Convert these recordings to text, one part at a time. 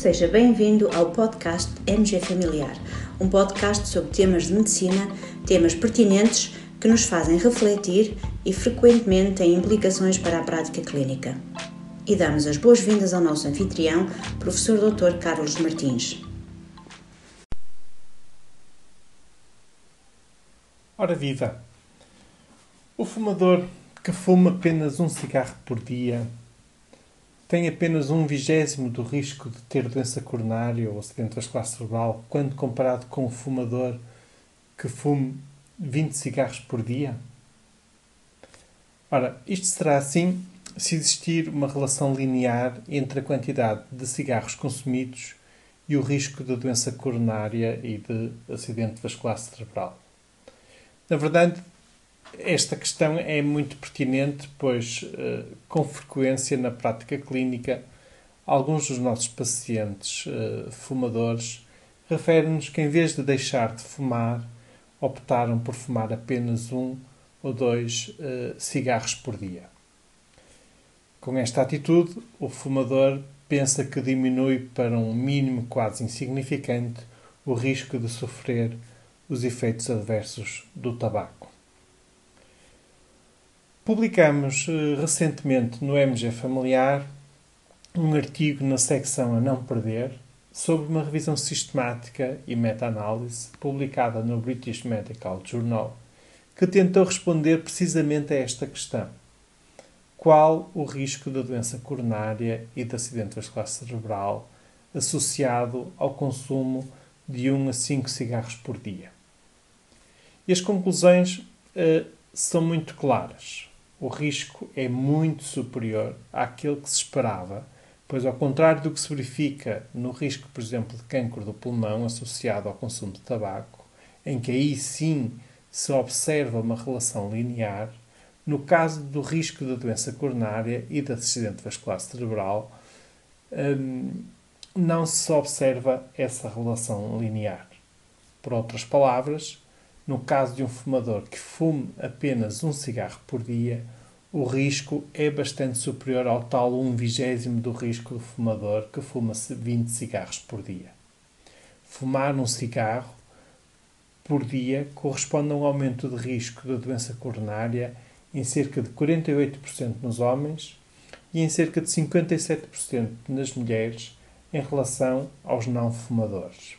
Seja bem-vindo ao podcast MG Familiar, um podcast sobre temas de medicina, temas pertinentes que nos fazem refletir e frequentemente têm implicações para a prática clínica. E damos as boas-vindas ao nosso anfitrião, Professor Dr. Carlos Martins. Ora viva! O fumador que fuma apenas um cigarro por dia tem apenas 1/20 do risco de ter doença coronária ou acidente vascular cerebral quando comparado com o fumador que fume 20 cigarros por dia? Ora, isto será assim se existir uma relação linear entre a quantidade de cigarros consumidos e o risco de doença coronária e de acidente vascular cerebral. Na verdade, esta questão é muito pertinente, pois, com frequência na prática clínica, alguns dos nossos pacientes fumadores referem-nos que, em vez de deixar de fumar, optaram por fumar apenas 1 ou 2 cigarros por dia. Com esta atitude, o fumador pensa que diminui para um mínimo quase insignificante o risco de sofrer os efeitos adversos do tabaco. Publicamos recentemente no MG Familiar um artigo na secção A Não Perder sobre uma revisão sistemática e meta-análise publicada no British Medical Journal que tentou responder precisamente a esta questão. Qual o risco da doença coronária e de acidente vascular cerebral associado ao consumo de 1 a 5 cigarros por dia? E as conclusões são muito claras. O risco é muito superior àquele que se esperava, pois, ao contrário do que se verifica no risco, por exemplo, de cancro do pulmão associado ao consumo de tabaco, em que aí sim se observa uma relação linear, no caso do risco da doença coronária e de acidente vascular cerebral, não se observa essa relação linear. Por outras palavras, no caso de um fumador que fume apenas 1 cigarro por dia, o risco é bastante superior ao tal 1/20 do risco do fumador que fuma 20 cigarros por dia. Fumar 1 cigarro por dia corresponde a um aumento de risco da doença coronária em cerca de 48% nos homens e em cerca de 57% nas mulheres em relação aos não fumadores.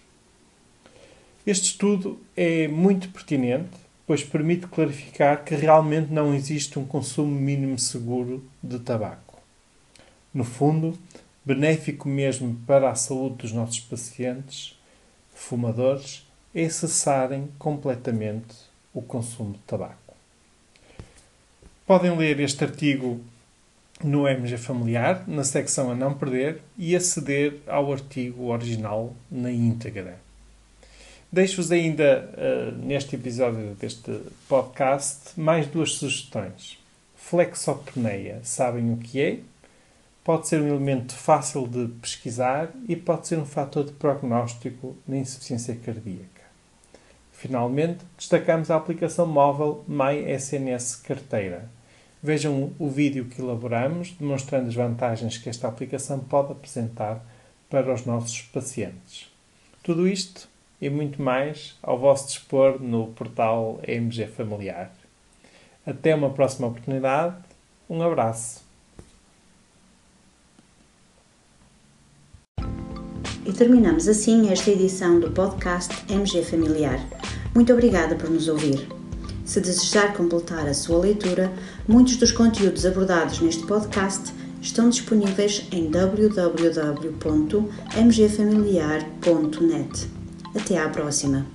Este estudo é muito pertinente, pois permite clarificar que realmente não existe um consumo mínimo seguro de tabaco. No fundo, benéfico mesmo para a saúde dos nossos pacientes fumadores é cessarem completamente o consumo de tabaco. Podem ler este artigo no MG Familiar, na secção A Não Perder, e aceder ao artigo original na íntegra. Deixo-vos ainda, neste episódio deste podcast, mais 2 sugestões. Flexopneia, sabem o que é? Pode ser um elemento fácil de pesquisar e pode ser um fator de prognóstico na insuficiência cardíaca. Finalmente, destacamos a aplicação móvel MySNS Carteira. Vejam o vídeo que elaboramos, demonstrando as vantagens que esta aplicação pode apresentar para os nossos pacientes. Tudo isto e muito mais ao vosso dispor no portal MG Familiar. Até uma próxima oportunidade. Um abraço. E terminamos assim esta edição do podcast MG Familiar. Muito obrigada por nos ouvir. Se desejar completar a sua leitura, muitos dos conteúdos abordados neste podcast estão disponíveis em www.mgfamiliar.net. Até à próxima!